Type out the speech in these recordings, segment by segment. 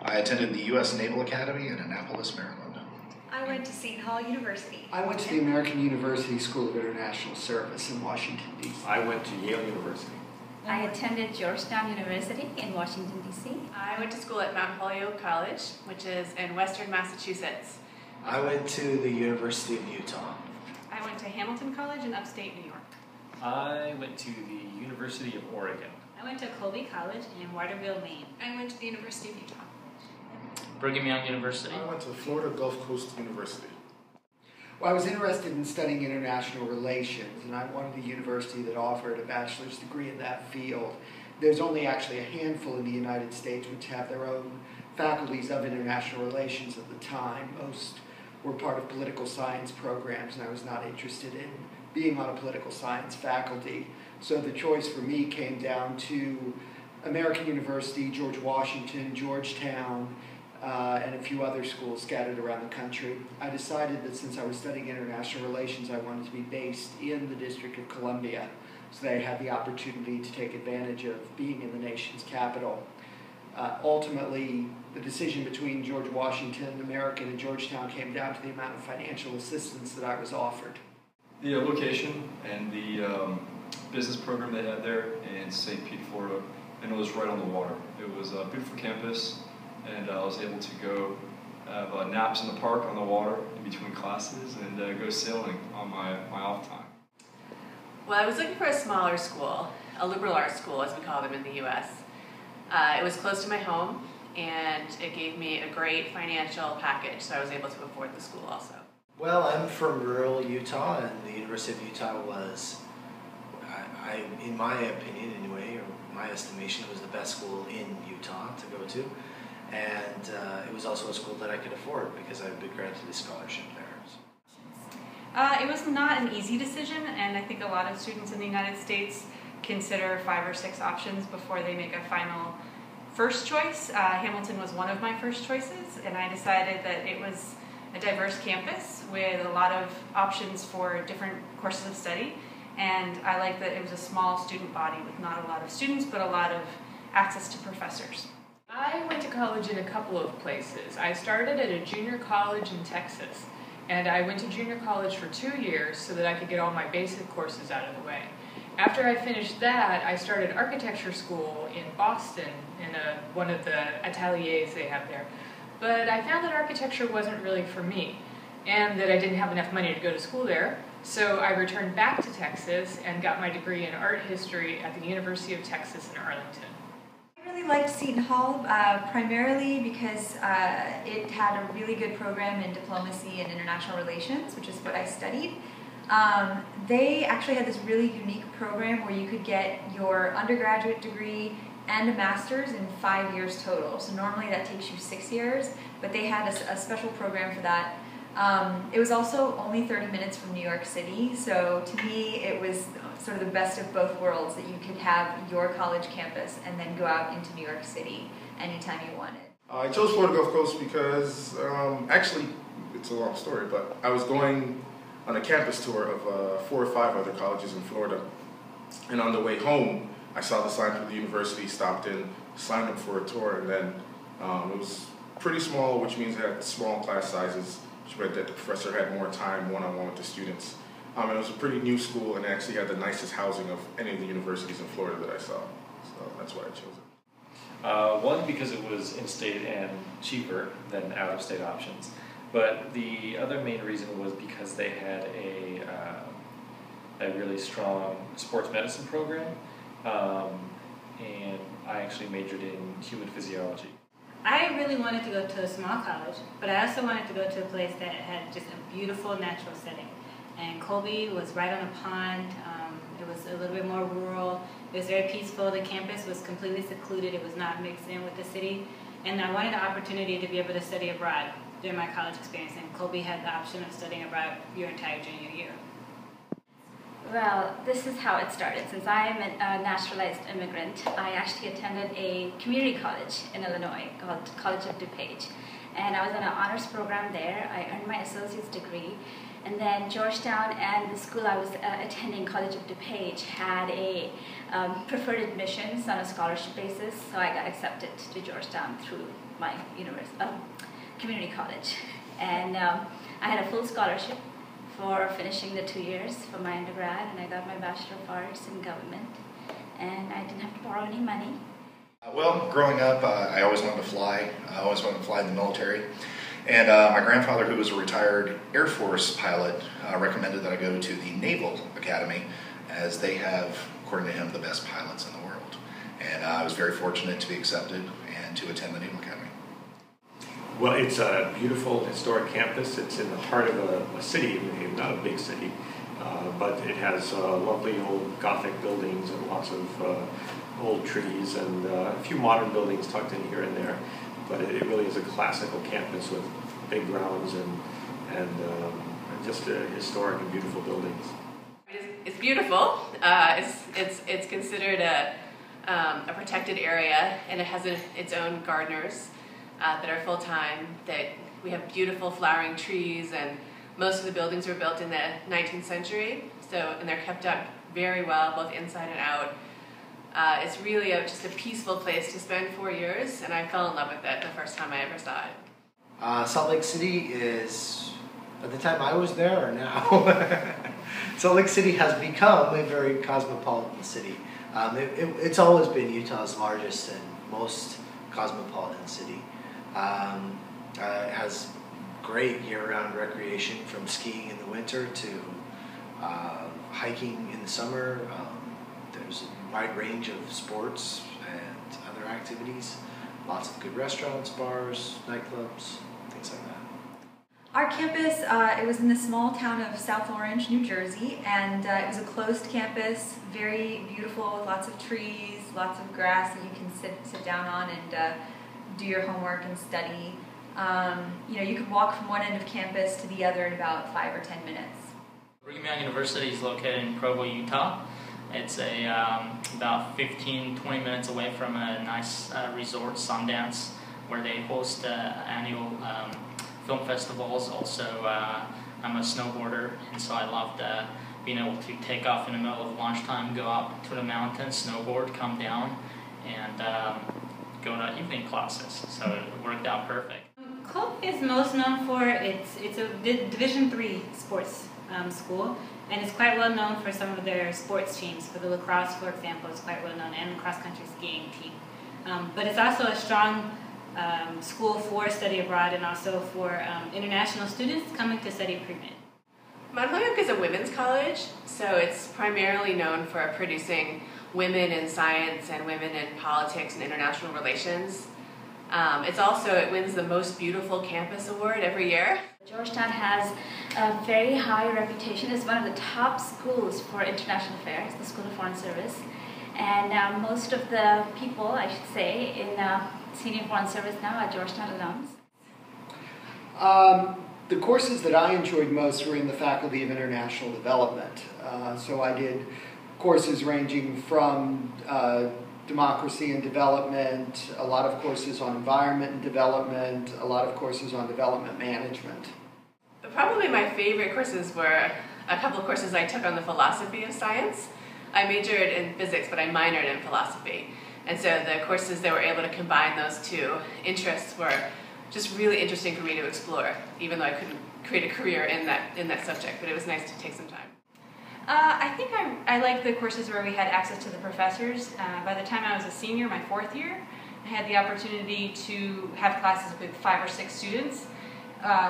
I attended the U.S. Naval Academy in Annapolis, Maryland. I went to Seton Hall University. I went to the American University School of International Service in Washington, D.C. I went to Yale University. I attended Georgetown University in Washington, D.C. I went to school at Mount Holyoke College, which is in Western Massachusetts. I went to the University of Utah. I went to Hamilton College in upstate New York. I went to the University of Oregon. I went to Colby College in Waterville, Maine. I went to the University of Utah. Brigham Young University. I went to Florida Gulf Coast University. Well, I was interested in studying international relations, and I wanted a university that offered a bachelor's degree in that field. There's only actually a handful in the United States which have their own faculties of international relations at the time. Most were part of political science programs, and I was not interested in being on a political science faculty. So the choice for me came down to American University, George Washington, Georgetown, and a few other schools scattered around the country. I decided that since I was studying international relations, I wanted to be based in the District of Columbia so that I had the opportunity to take advantage of being in the nation's capital. Ultimately, the decision between George Washington, American, and Georgetown came down to the amount of financial assistance that I was offered. The location and the business program they had there in St. Pete, Florida, and it was right on the water. It was a beautiful campus, and I was able to go have naps in the park on the water in between classes and go sailing on my off time. Well, I was looking for a smaller school, a liberal arts school as we call them in the U.S. It was close to my home, and it gave me a great financial package, so I was able to afford the school also. Well, I'm from rural Utah, and the University of Utah was, in my opinion anyway, or my estimation, it was the best school in Utah to go to. And it was also a school that I could afford because I had been granted a scholarship there. It was not an easy decision, and I think a lot of students in the United States consider 5 or 6 options before they make a final first choice. Hamilton was one of my first choices, and I decided that it was a diverse campus with a lot of options for different courses of study, and I liked that it was a small student body with not a lot of students, but a lot of access to professors. I went to college in a couple of places. I started at a junior college in Texas, and I went to junior college for 2 years so that I could get all my basic courses out of the way. After I finished that, I started architecture school in Boston in one of the ateliers they have there. But I found that architecture wasn't really for me, and that I didn't have enough money to go to school there, so I returned back to Texas and got my degree in art history at the University of Texas in Arlington. I really liked Seton Hall primarily because it had a really good program in diplomacy and international relations, which is what I studied. They actually had this really unique program where you could get your undergraduate degree and a master's in 5 years total. So normally that takes you 6 years, but they had a special program for that. It was also only 30 minutes from New York City, so to me it was sort of the best of both worlds, that you could have your college campus and then go out into New York City anytime you wanted. I chose Florida Gulf Coast because, actually, it's a long story, but I was going on a campus tour of 4 or 5 other colleges in Florida, and on the way home, I saw the sign for the university, stopped in, signed up for a tour, and then it was pretty small, which means it had small class sizes, which meant that the professor had more time one-on-one with the students. And it was a pretty new school, and it actually had the nicest housing of any of the universities in Florida that I saw. So that's why I chose it. One, because it was in-state and cheaper than out-of-state options. But the other main reason was because they had a really strong sports medicine program, and I actually majored in human physiology. I really wanted to go to a small college, but I also wanted to go to a place that had just a beautiful natural setting. And Colby was right on a pond. It was a little bit more rural. It was very peaceful. The campus was completely secluded. It was not mixed in with the city. And I wanted the opportunity to be able to study abroad during my college experience. And Colby had the option of studying abroad your entire junior year. Well, this is how it started. Since I am a naturalized immigrant, I actually attended a community college in Illinois called College of DuPage. And I was in an honors program there. I earned my associate's degree. And then Georgetown and the school I was attending, College of DuPage, had a preferred admissions on a scholarship basis, so I got accepted to Georgetown through my community college. And I had a full scholarship for finishing the 2 years for my undergrad, and I got my Bachelor of Arts in Government, and I didn't have to borrow any money. Well, growing up, I always wanted to fly. I always wanted to fly in the military. And my grandfather, who was a retired Air Force pilot, recommended that I go to the Naval Academy, as they have, according to him, the best pilots in the world. And I was very fortunate to be accepted and to attend the Naval Academy. Well, it's a beautiful historic campus. It's in the heart of a city, not a big city, but it has lovely old Gothic buildings and lots of old trees and a few modern buildings tucked in here and there. But it really is a classical campus with big grounds and just historic and beautiful buildings. It's beautiful. It's considered a protected area, and it has its own gardeners that are full-time. That we have beautiful flowering trees, and most of the buildings were built in the 19th century. And they're kept up very well, both inside and out. It's really just a peaceful place to spend 4 years, and I fell in love with it the first time I ever saw it. Salt Lake City is, at the time I was there or now, Salt Lake City has become a very cosmopolitan city. It's always been Utah's largest and most cosmopolitan city. Has great year-round recreation, from skiing in the winter to hiking in the summer. There's a wide range of sports and other activities. Lots of good restaurants, bars, nightclubs, things like that. Our campus, it was in the small town of South Orange, New Jersey, and it was a closed campus, very beautiful, with lots of trees, lots of grass that you can sit down on and do your homework and study. You could walk from one end of campus to the other in about 5 or 10 minutes. Brigham Young University is located in Provo, Utah. It's about 15-20 minutes away from a nice resort, Sundance, where they host annual film festivals. Also, I'm a snowboarder, and so I loved being able to take off in the middle of lunchtime, go up to the mountains, snowboard, come down, and go to evening classes. So it worked out perfect. Cope is most known for it's a Division III sports school, and it's quite well known for some of their sports teams. For the lacrosse, for example, is quite well known, and the cross-country skiing team. But it's also a strong school for study abroad, and also for international students coming to study pre-med. Mount Holyoke is a women's college, so it's primarily known for producing women in science and women in politics and international relations. It wins the Most Beautiful Campus Award every year. Georgetown has a very high reputation as one of the top schools for international affairs, the School of Foreign Service. And most of the people, I should say, in senior foreign service now are Georgetown alums. The courses that I enjoyed most were in the Faculty of International Development. So I did courses ranging from democracy and development, a lot of courses on environment and development, a lot of courses on development management. Probably my favorite courses were a couple of courses I took on the philosophy of science. I majored in physics, but I minored in philosophy. And so the courses that were able to combine those two interests were just really interesting for me to explore, even though I couldn't create a career in that subject, but it was nice to take some time. I think I liked the courses where we had access to the professors. By the time I was a senior, my 4th year, I had the opportunity to have classes with 5 or 6 students,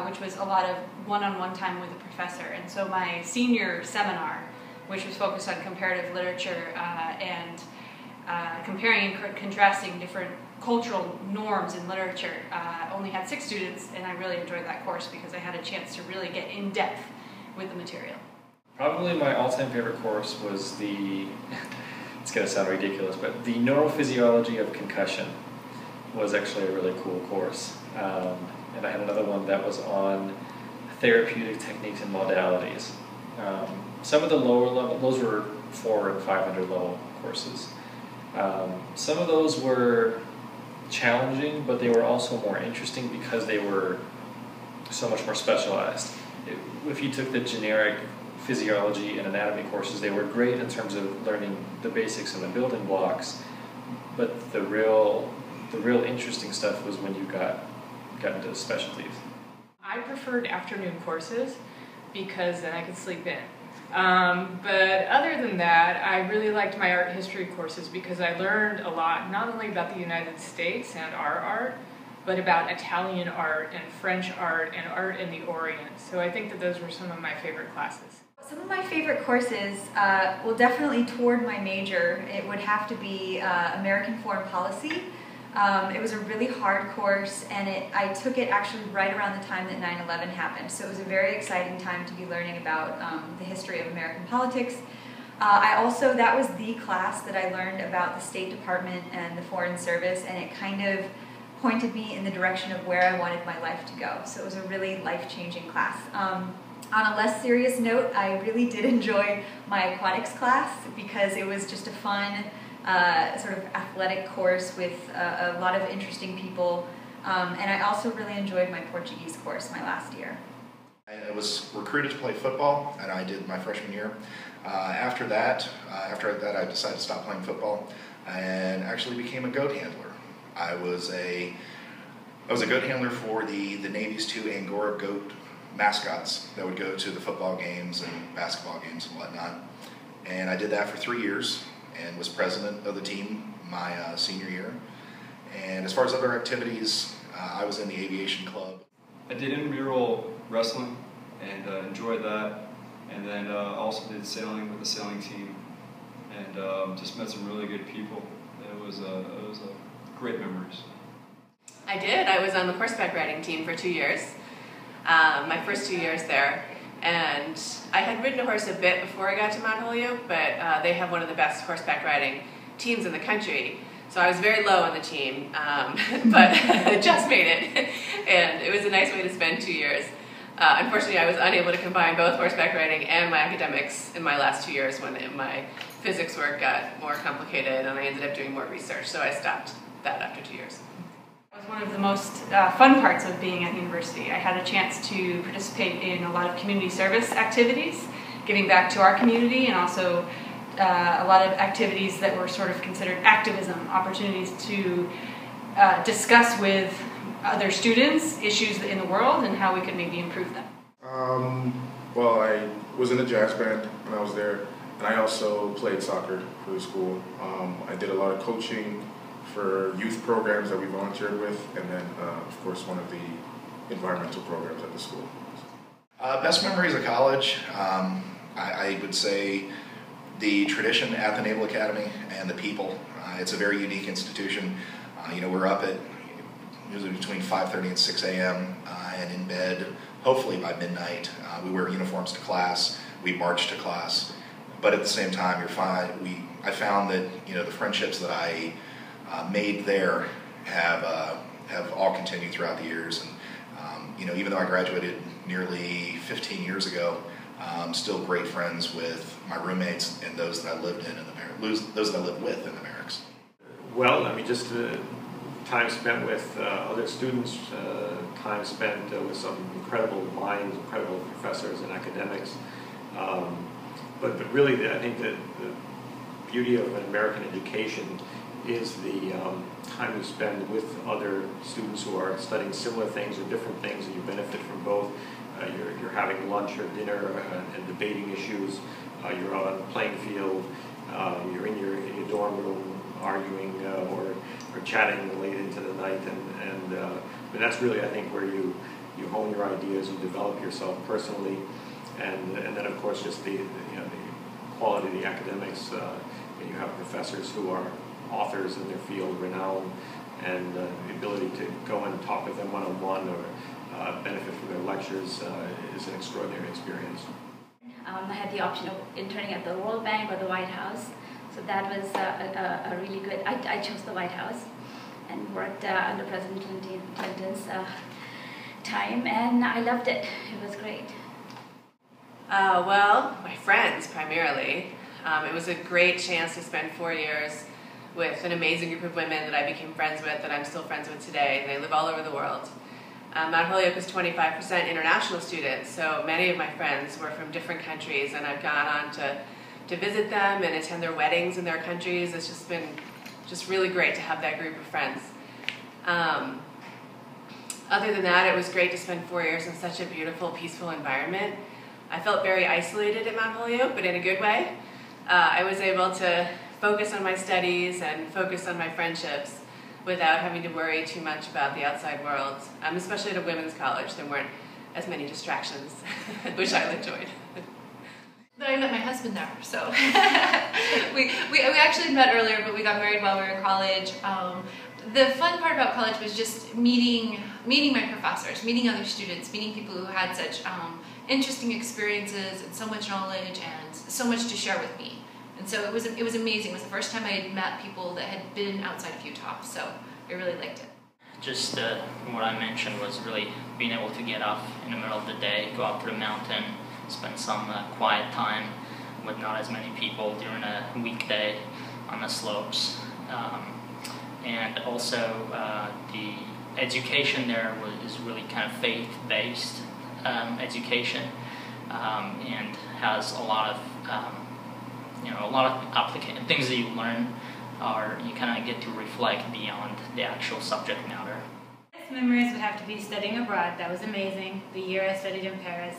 which was a lot of one-on-one time with the professor. And so my senior seminar, which was focused on comparative literature and comparing and contrasting different cultural norms in literature, only had 6 students, and I really enjoyed that course because I had a chance to really get in depth with the material. Probably my all-time favorite course was it's going to sound ridiculous, but the Neurophysiology of Concussion was actually a really cool course. And I had another one that was on therapeutic techniques and modalities. Some of the lower level, those were 400 and 500 level courses. Some of those were challenging, but they were also more interesting because they were so much more specialized. If you took the generic physiology and anatomy courses, they were great in terms of learning the basics and the building blocks, but the real the real interesting stuff was when you got into specialties. I preferred afternoon courses because then I could sleep in. But other than that, I really liked my art history courses because I learned a lot, not only about the United States and our art, but about Italian art and French art and art in the Orient. So I think that those were some of my favorite classes. Some of my favorite courses, well, definitely toward my major, it would have to be American Foreign Policy. It was a really hard course, and I took it actually right around the time that 9/11 happened. So it was a very exciting time to be learning about the history of American politics. That was the class that I learned about the State Department and the Foreign Service, and it kind of pointed me in the direction of where I wanted my life to go. So it was a really life-changing class. On a less serious note, I really did enjoy my aquatics class because it was just a fun sort of athletic course with a lot of interesting people. And I also really enjoyed my Portuguese course my last year. I was recruited to play football, and I did my freshman year. After that, I decided to stop playing football and actually became a goat handler. I was a goat handler for the Navy's 2 Angora goat mascots that would go to the football games and basketball games and whatnot. And I did that for 3 years and was president of the team my senior year. And as far as other activities, I was in the aviation club. I did intramural wrestling and enjoyed that. And then I also did sailing with the sailing team and just met some really good people. It was a great memories. I did. I was on the horseback riding team for 2 years. My first 2 years there, and I had ridden a horse a bit before I got to Mount Holyoke, but they have one of the best horseback riding teams in the country, so I was very low on the team, but just made it, and it was a nice way to spend 2 years. Unfortunately, I was unable to combine both horseback riding and my academics in my last 2 years when my physics work got more complicated and I ended up doing more research, so I stopped that after 2 years. It was one of the most fun parts of being at university. I had a chance to participate in a lot of community service activities, giving back to our community, and also a lot of activities that were sort of considered activism, opportunities to discuss with other students issues in the world and how we could maybe improve them. Well, I was in a jazz band when I was there, and I also played soccer for the school. I did a lot of coaching for youth programs that we volunteered with, and then, of course, one of the environmental programs at the school. Best memories of college, I would say the tradition at the Naval Academy and the people. It's a very unique institution. We're up at usually between 5:30 and 6 a.m. And in bed, hopefully by midnight. We wear uniforms to class, we march to class, but at the same time, I found that the friendships that I made there have all continued throughout the years, and even though I graduated nearly 15 years ago, I'm still great friends with my roommates and those that I lived with in the barracks. Well, I mean, just time spent with other students, time spent with some incredible minds, incredible professors and academics. But really, I think that the beauty of an American education is the time you spend with other students who are studying similar things or different things, and you benefit from both. You're having lunch or dinner and debating issues. You're on a playing field. You're in your dorm room arguing or chatting late into the night, but that's really, I think, where you hone your ideas, you develop yourself personally, and then of course just the quality of the academics. You have professors who are authors in their field, renowned, and the ability to go and talk with them one-on-one or benefit from their lectures is an extraordinary experience. I had the option of interning at the World Bank or the White House, so that was a really good. I chose the White House and worked under President Clinton's time, and I loved it. It was great. Well, my friends primarily. It was a great chance to spend 4 years with an amazing group of women that I became friends with, that I'm still friends with today, and they live all over the world. Mount Holyoke is 25% international students, so many of my friends were from different countries, and I've gone on to visit them and attend their weddings in their countries. It's just been really great to have that group of friends. Other than that, it was great to spend 4 years in such a beautiful, peaceful environment. I felt very isolated at Mount Holyoke, but in a good way. I was able to focus on my studies and focus on my friendships without having to worry too much about the outside world. Especially at a women's college, there weren't as many distractions, which I enjoyed. But I met my husband there, so we actually met earlier, but we got married while we were in college. The fun part about college was just meeting my professors, meeting other students, meeting people who had such interesting experiences and so much knowledge and so much to share with me. And so it was amazing. It was the first time I had met people that had been outside of Utah, so I really liked it. Just what I mentioned was really being able to get off in the middle of the day, go out to the mountain, spend some quiet time with not as many people during a weekday on the slopes. And also the education there is really kind of faith-based education, and has a lot of things that you learn you kind of get to reflect beyond the actual subject matter. Best memories would have to be studying abroad. That was amazing. The year I studied in Paris.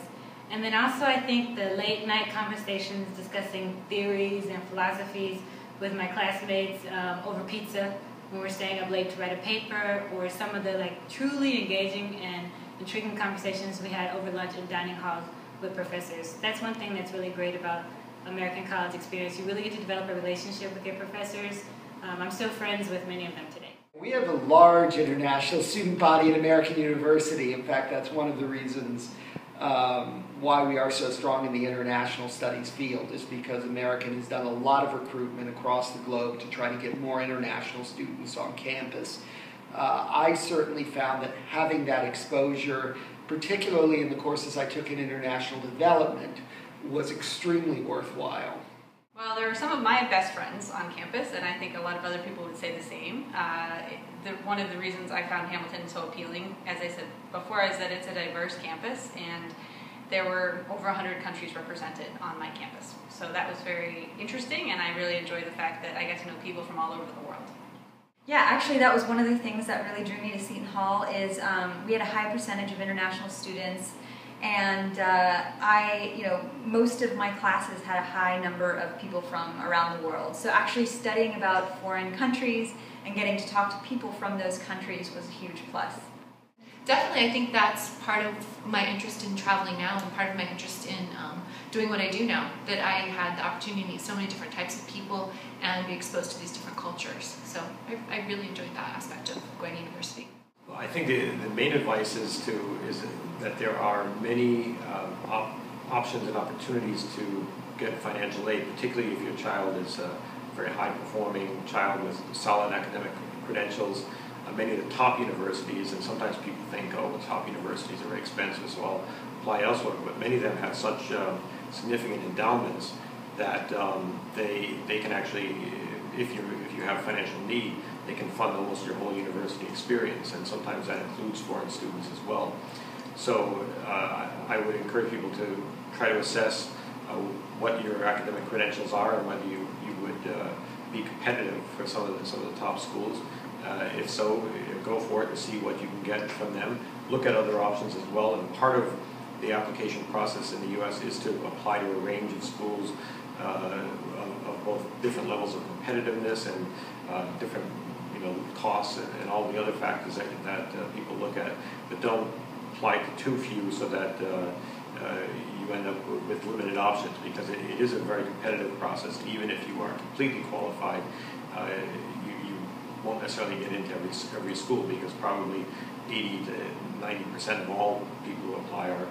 And then also I think the late night conversations discussing theories and philosophies with my classmates over pizza when we're staying up late to write a paper, or some of the truly engaging and intriguing conversations we had over lunch in dining halls with professors. That's one thing that's really great about American college experience. You really get to develop a relationship with your professors. I'm still friends with many of them today. We have a large international student body at American University. In fact, that's one of the reasons why we are so strong in the international studies field, is because American has done a lot of recruitment across the globe to try to get more international students on campus. I certainly found that having that exposure, particularly in the courses I took in international development, was extremely worthwhile. Well, there are some of my best friends on campus, and I think a lot of other people would say the same. One of the reasons I found Hamilton so appealing, as I said before, is that it's a diverse campus, and there were over 100 countries represented on my campus. So that was very interesting, and I really enjoyed the fact that I got to know people from all over the world. Yeah, actually that was one of the things that really drew me to Seton Hall is we had a high percentage of international students, and most of my classes had a high number of people from around the world. So actually studying about foreign countries and getting to talk to people from those countries was a huge plus. Definitely, I think that's part of my interest in traveling now, and part of my interest in doing what I do now, that I had the opportunity to meet so many different types of people and be exposed to these different cultures. So I really enjoyed that aspect of going to university. Well, I think the main advice is that there are many options and opportunities to get financial aid, particularly if your child is a very high-performing child with solid academic credentials. Many of the top universities, and sometimes people think, oh, the top universities are very expensive, so I'll apply elsewhere, but many of them have such significant endowments that they can actually, if you have financial need, they can fund almost your whole university experience, and sometimes that includes foreign students as well. So I would encourage people to try to assess what your academic credentials are and whether you would be competitive for some of the top schools. If so, go for it and see what you can get from them. Look at other options as well, and part of the application process in the U.S. is to apply to a range of schools of both different levels of competitiveness and different costs and all the other factors that people look at, but don't apply to too few so that you end up with limited options, because it is a very competitive process. Even if you are completely qualified, you won't necessarily get into every school, because probably 80 to 90% of all people who apply are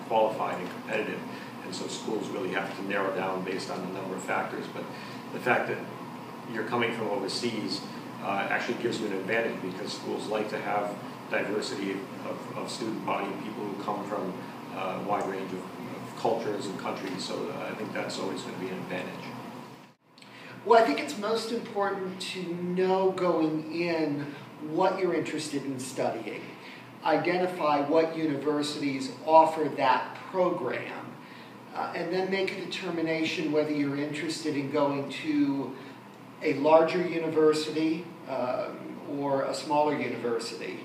qualified and competitive, and so schools really have to narrow down based on a number of factors. But the fact that you're coming from overseas actually gives you an advantage, because schools like to have diversity of student body, people who come from a wide range of cultures and countries, so I think that's always going to be an advantage. Well, I think it's most important to know going in what you're interested in studying. Identify what universities offer that program, and then make a determination whether you're interested in going to a larger university or a smaller university,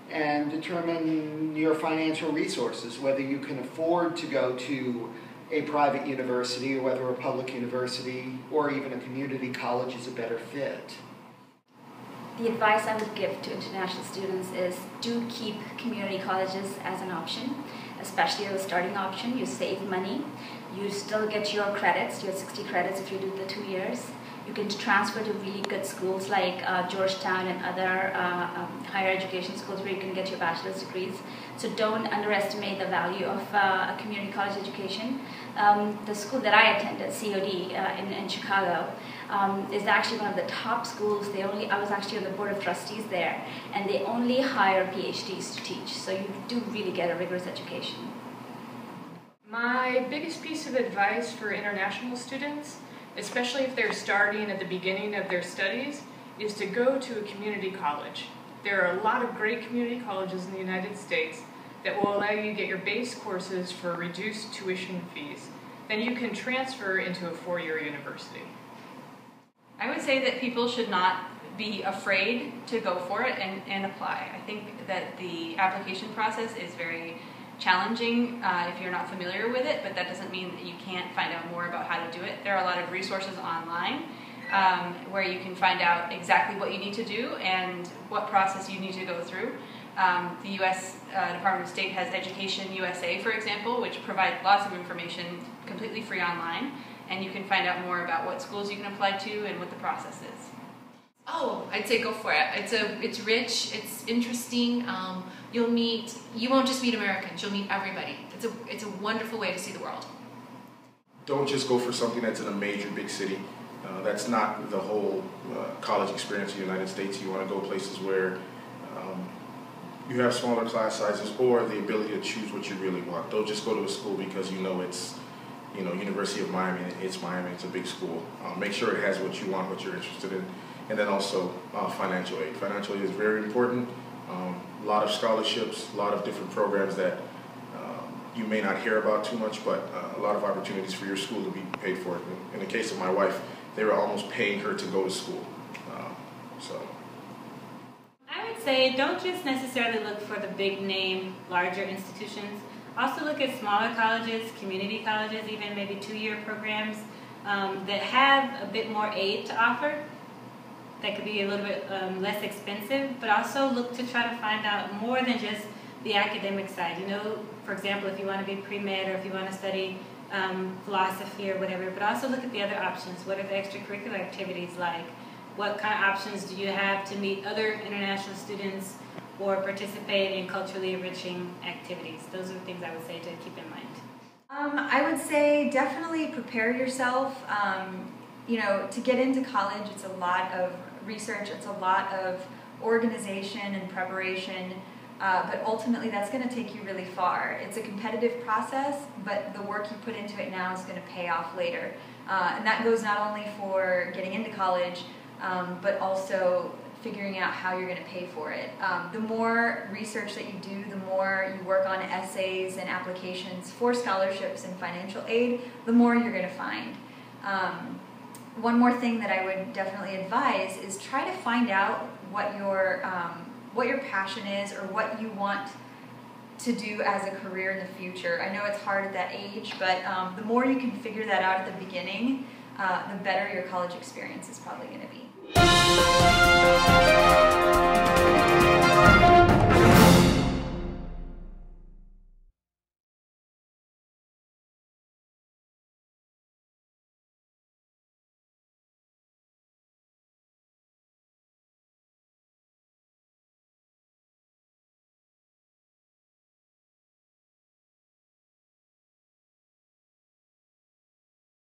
and determine your financial resources, whether you can afford to go to a private university or whether a public university or even a community college is a better fit. The advice I would give to international students is do keep community colleges as an option, especially as a starting option. You save money, you still get your credits, your 60 credits if you do the 2 years. You can transfer to really good schools like Georgetown and other higher education schools where you can get your bachelor's degrees. So don't underestimate the value of a community college education. The school that I attended, COD in Chicago, is actually one of the top schools. I was actually on the board of trustees there, and they only hire PhDs to teach. So you do really get a rigorous education. My biggest piece of advice for international students, especially if they're starting at the beginning of their studies, is to go to a community college. There are a lot of great community colleges in the United States that will allow you to get your base courses for reduced tuition fees. Then you can transfer into a four-year university. I would say that people should not be afraid to go for it and apply. I think that the application process is very challenging if you're not familiar with it, but that doesn't mean that you can't find out more about how to do it. There are a lot of resources online where you can find out exactly what you need to do and what process you need to go through. The U.S. Department of State has EducationUSA, for example, which provides lots of information completely free online, and you can find out more about what schools you can apply to and what the process is. Oh, I'd say go for it. It's rich, it's interesting. You won't just meet Americans, you'll meet everybody. It's a wonderful way to see the world. Don't just go for something that's in a major big city. That's not the whole college experience in the United States. You want to go places where you have smaller class sizes or the ability to choose what you really want. Don't just go to a school because you know it's, University of Miami, it's a big school. Make sure it has what you want, what you're interested in. And then also financial aid. Financial aid is very important. A lot of scholarships, a lot of different programs that you may not hear about too much, but a lot of opportunities for your school to be paid for. In the case of my wife, they were almost paying her to go to school. I would say don't just necessarily look for the big name, larger institutions. Also look at smaller colleges, community colleges, even maybe 2-year programs that have a bit more aid to offer. That could be a little bit less expensive, but also look to try to find out more than just the academic side. For example, if you want to be pre-med or if you want to study philosophy or whatever, but also look at the other options. What are the extracurricular activities like? What kind of options do you have to meet other international students or participate in culturally enriching activities? Those are the things I would say to keep in mind. I would say definitely prepare yourself. To get into college, it's a lot of research, it's a lot of organization and preparation, but ultimately that's going to take you really far. It's a competitive process, but the work you put into it now is going to pay off later. And that goes not only for getting into college, but also figuring out how you're going to pay for it. The more research that you do, the more you work on essays and applications for scholarships and financial aid, the more you're going to find. One more thing that I would definitely advise is try to find out what your passion is or what you want to do as a career in the future. I know it's hard at that age, but the more you can figure that out at the beginning, the better your college experience is probably going to be.